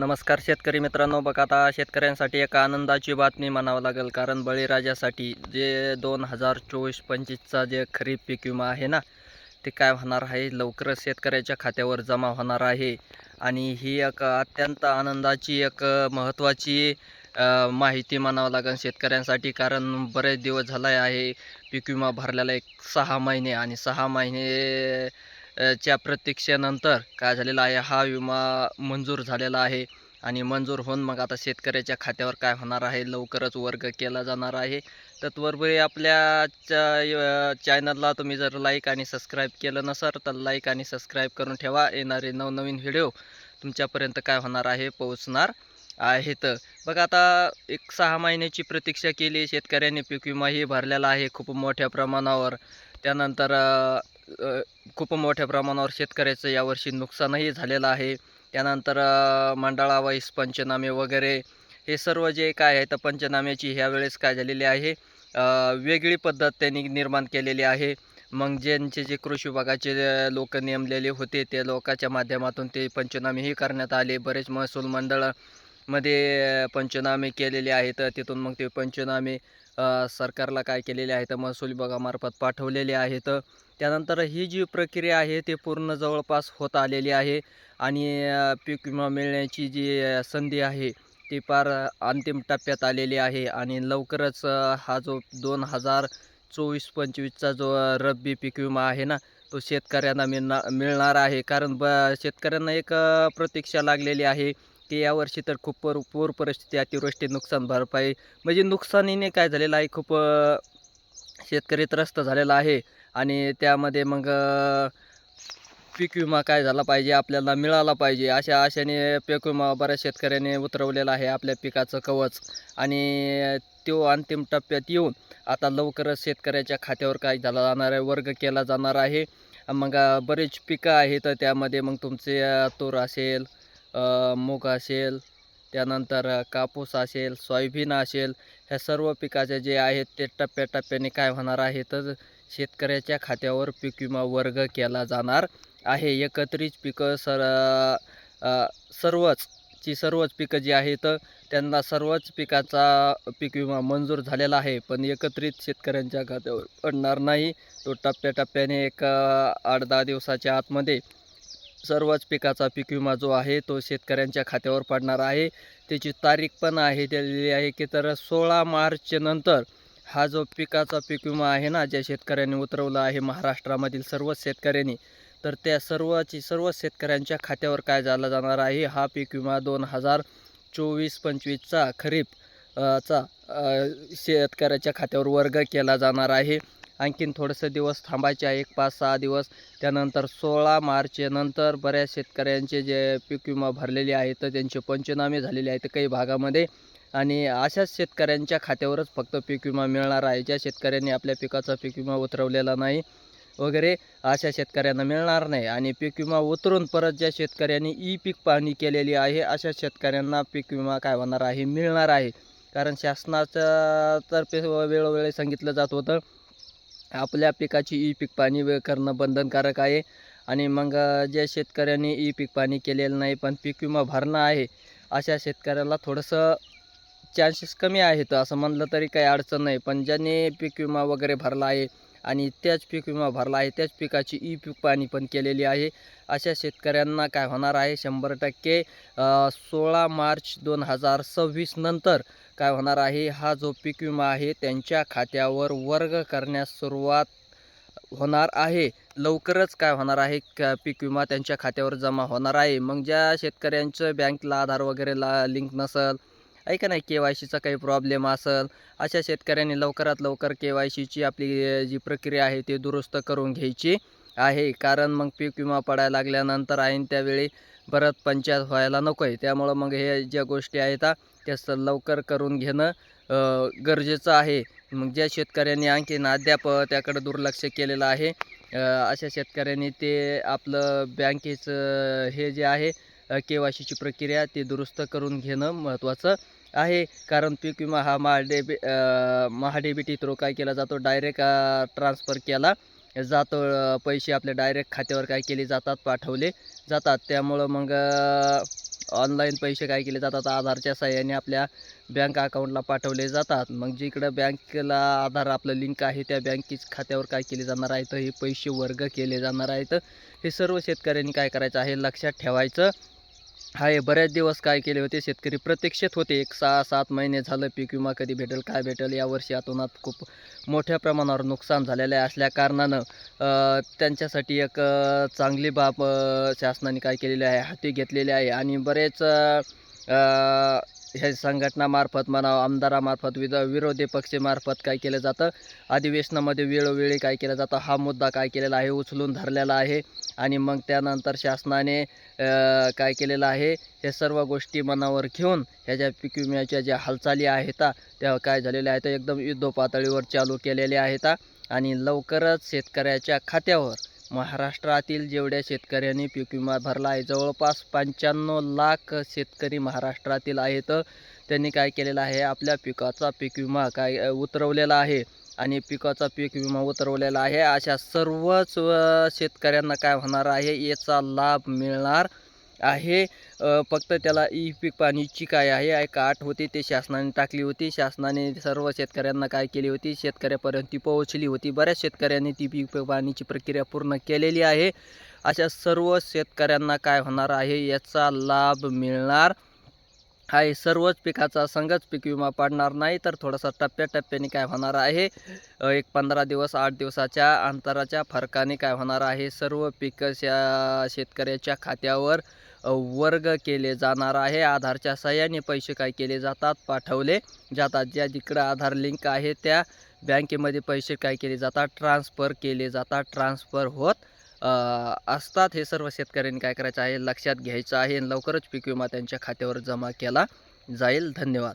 नमस्कार शेतकरी मित्रांनो, बघा आता शेतकऱ्यांसाठी एक आनंदाची बातमी म्हणावं लागेल, कारण बळीराजासाठी जे 2024-25चा जे खरीप पीक विमा आहे ना, ते काय होणार आहे, लवकरच शेतकऱ्याच्या खात्यावर जमा होणार आहे. आणि ही एक अत्यंत आनंदाची एक महत्त्वाची माहिती म्हणावं लागेल शेतकऱ्यांसाठी, कारण बरेच दिवस झाला आहे पीक विमा भरलेला, एक 6 महिने, आणि 6 महिने च्या प्रतीक्षेनंतर काय झालेलं आहे, हा विमा मंजूर झालेला आहे. आणि मंजूर होऊन मग आता शेतकऱ्याच्या खात्यावर काय होणार आहे, लवकरच वर्ग केला जाणार आहे. तत्पूर्वी आपल्या चॅनलला तुम्ही जर लाईक आणि सबस्क्राईब केलं नसेल तर लाईक आणि सबस्क्राईब करून ठेवा. येणारे नवनवीन व्हिडिओ तुमच्यापर्यंत काय होणार आहे, पोहोचणार आहेत. बघा आता एक 6 महिन्याची प्रतीक्षा केली शेतकऱ्यांनी, पीक विमाही भरलेला आहे खूप मोठ्या प्रमाणावर. त्यानंतर खूप मोठ्या प्रमाणावर शेतकऱ्याचं यावर्षी नुकसानही झालेलं आहे. त्यानंतर मंडळावाईज पंचनामे वगैरे हे सर्व जे काय आहे तर पंचनाम्याची ह्यावेळेस काय झालेली आहे, वेगळी पद्धत त्यांनी निर्माण केलेली आहे. मग ज्यांचे जे कृषी विभागाचे लोक नेमलेले होते त्या लोकांच्या माध्यमातून ते पंचनामेही करण्यात आले. बरेच महसूल मंडळामध्ये पंचनामे केलेले आहेत. तिथून मग ते पंचनामे सरकारला काय केलेले आहेत, महसूल विभागामार्फत पाठवलेले आहेत. त्यानंतर ही जी प्रक्रिया आहे ते पूर्ण जवळपास होत आलेली आहे. आणि पीक विमा मिळण्याची जी संधी आहे ती फार अंतिम टप्प्यात आलेली आहे. आणि लवकरच हा जो 2024-25चा जो रब्बी पीक विमा आहे ना, तो शेतकऱ्यांना मिळणार आहे. कारण शेतकऱ्यांना एक प्रतीक्षा लागलेली आहे की यावर्षी तर खूप पूर परिस्थिती, अतिवृष्टी, नुकसान भरपाई, म्हणजे नुकसानीने काय झालेलं आहे, खूप शेतकरी त्रस्त झालेला आहे. आणि त्यामध्ये मग पीक विमा काय झाला पाहिजे, आपल्याला मिळाला पाहिजे, अशा आशेने पीक विमा बऱ्याच शेतकऱ्यांनी उतरवलेला आहे, आपल्या पिकाचं कवच. आणि तो अंतिम टप्प्यात येऊन आता लवकरच शेतकऱ्याच्या खात्यावर काय झाला जाणार आहे, वर्ग केला जाणार आहे. मग बरेच पिकं आहेत, त्यामध्ये मग तुमचे तूर असेल, मूग असेल, त्यानंतर कापूस असेल, सोयाबीन असेल, ह्या सर्व पिकाचे जे आहेत ते टप्प्याटप्प्याने काय होणार आहे, तर शेतकऱ्याच्या खात्यावर पीक विमा वर्ग केला जाणार आहे. एकत्रित पिकं सर्वच पिकं जी आहेत त्यांना सर्वच पिकाचा पीक विमा मंजूर झालेला आहे, पण एकत्रित शेतकऱ्यांच्या खात्यावर पडणार नाही. तो टप्प्याटप्प्याने एक 8-10 दिवसाच्या आतमध्ये सर्वच पिकाचा पीक विमा जो आहे तो शेतकऱ्यांच्या खात्यावर पडणार आहे. त्याची तारीख पण आहे दिलेली आहे की तर 16 मार्च नंतर हा जो पिकाचा पीक विमा आहे ना, ज्या शेतकऱ्यांनी उतरवला आहे महाराष्ट्रामधील सर्वच शेतकऱ्यांनी, तर त्या सर्वच शेतकऱ्यांच्या खात्यावर काय झाला जाणार आहे, हा पीक विमा 2024-25चा खरीप शेतकऱ्याच्या खात्यावर वर्ग केला जाणार आहे. आणखीन थोडंसं दिवस थांबायचे आहे, एक 5-6 दिवस. त्यानंतर 16 मार्चनंतर बऱ्याच शेतकऱ्यांचे जे पीक विमा भरलेले आहेत तर त्यांचे पंचनामे झालेले आहेत काही भागामध्ये. आणि अशाच शेतकऱ्यांच्या खात्यावरच फक्त पीक विमा मिळणार आहे. ज्या शेतकऱ्यांनी आपल्या पिकाचा पीक विमा उतरवलेला नाही वगैरे, अशा शेतकऱ्यांना मिळणार नाही. आणि पीक विमा उतरून परत ज्या शेतकऱ्यांनी ई पीक पाहणी केलेली आहे अशा शेतकऱ्यांना पीक विमा काय होणार आहे, मिळणार आहे. कारण शासनाच्या तर्फे वेळोवेळी सांगितलं जात होतं आपल्या पिकाची ई पीक पाणी करणं बंधनकारक आहे. आणि मग ज्या शेतकऱ्यांनी ई पीक पाणी केलेलं नाही पण पीक विमा भरणं आहे, अशा शेतकऱ्याला थोडंसं चान्सेस कमी आहेत असं म्हणलं तरी काही अडचण नाही. पण ज्यांनी पीक विमा वगैरे भरला आहे आणि त्याच पीक विमा भरला आहे, त्याच पिकाची ई पीक पाणी पण केलेली आहे, अशा शेतकऱ्यांना काय होणार आहे, 100% 16 मार्च 2026 नंतर काय होणार आहे, हा जो पीक विमा आहे त्यांच्या खात्यावर वर्ग करण्यास सुरुवात होणार आहे. लवकरच काय होणार आहे, पीक विमा त्यांच्या खात्यावर जमा होणार आहे. मग ज्या शेतकऱ्यांचं बँकला आधार वगैरे लिंक नसेल, ऐका नाही, KYCचा काही प्रॉब्लेम असेल, अशा शेतकऱ्यांनी लवकरात लवकर KYCची आपली जी प्रक्रिया आहे ती दुरुस्त करून घ्यायची आहे. कारण मग पीक विमा पडायला लागल्यानंतर ऐन त्यावेळी परत पंचायत व्हायला नको आहे. त्यामुळं मग हे ज्या गोष्टी आहेत त्या लवकर करून घेणं गरजेचं आहे. मग ज्या शेतकऱ्यांनी आणखीन अद्याप त्याकडे दुर्लक्ष केलेलं आहे, अशा शेतकऱ्यांनी ते आपलं बँकेचं हे जे आहे KYCची प्रक्रिया ती दुरुस्त करून घेणं महत्त्वाचं आहे. कारण पीक विमा हा महाडीबीटी थ्रू काय केला जातो, डायरेक्ट ट्रान्सफर केला जातो. पैसे आपल्या डायरेक्ट खात्यावर काय केले जातात, पाठवले जातात. त्यामुळं मग ऑनलाईन पैसे काय केले जातात, आधारच्या सहाय्याने आपल्या बँक अकाउंटला पाठवले जातात. मग जिकडं बँकेला आधार आपलं लिंक आहे त्या बँकेच खात्यावर काय केले जाणार आहे, तर हे पैसे वर्ग केले जाणार आहेत. हे सर्व शेतकऱ्यांनी काय करायचं आहे, लक्षात ठेवायचं आहे. बऱ्याच दिवस काय केले होते, शेतकरी प्रतीक्षेत होते. 6-7 महिने झालं पीक विमा कधी भेटेल, काय भेटेल. यावर्षी अतोनात खूप मोठ्या प्रमाणावर नुकसान झालेलं आहे. असल्या कारणानं त्यांच्यासाठी एक चांगली बाब शासनाने काय केलेली आहे, हाती घेतलेली आहे. आणि बरेच ह्या संघटनामार्फत म्हणा, आमदारामार्फत, विरोधी पक्षामार्फत काय केलं जातं, अधिवेशनामध्ये वेळोवेळी काय केलं जातं, हा मुद्दा काय केलेला आहे, उचलून धरलेला आहे. आणि मग त्यानंतर शासनाने काय केलेलं आहे, हे सर्व गोष्टी मनावर घेऊन ह्या पीक विम्याच्या ज्या हालचाली आहेत त्या काय झालेल्या आहेत, एकदम युद्धपातळीवर चालू केलेल्या आहेत. आणि लवकरच शेतकऱ्याच्या खात्यावर महाराष्ट्रातील जेवढ्या शेतकऱ्यांनी पीक विमा भरला आहे, जवळपास 95 लाख शेतकरी महाराष्ट्रातील आहेत. त्यांनी काय केलेलं आहे, आपल्या पिकाचा पीक विमा काय उतरवलेला आहे. आणि पिकाचा पीक विमा उतरवलेला आहे. अशा सर्वच शेतकऱ्यांना काय होणार आहे, याचा लाभ मिळणार आहे. फक्त त्याला पीक पाणीची काय आहे, एक अट होती, ते शासनाने टाकली होती. शासनाने सर्व शेतकऱ्यांना काय केली होती, शेतकऱ्यापर्यंत ती पोहोचली होती. बऱ्याच शेतकऱ्यांनी ती पीक पाणीची प्रक्रिया पूर्ण केलेली आहे. अशा सर्व शेतकऱ्यांना काय होणार आहे, याचा लाभ मिळणार आहे. सर्वच पिकाचा संघच पीक विमा पडणार नाही, तर थोडासा टप्प्याटप्प्याने काय होणार आहे, एक 15 दिवस 8 दिवसाच्या अंतराच्या फरकाने काय होणार आहे, सर्व पीक शेतकऱ्याच्या खात्यावर वर्ग केले जाणार आहे. आधारच्या सहाय्याने पैसे काय केले जातात, पाठवले जातात. ज्या जिकडं आधार लिंक आहे त्या बँकेमध्ये पैसे काय केले जातात, ट्रान्सफर केले जातात, ट्रान्सफर होत असतात. हे सर्व शेतकऱ्यांनी काय करायचं आहे, लक्षात घ्यायचं आहे. लवकरच पीक विमा त्यांच्या खात्यावर जमा केला जाईल. धन्यवाद.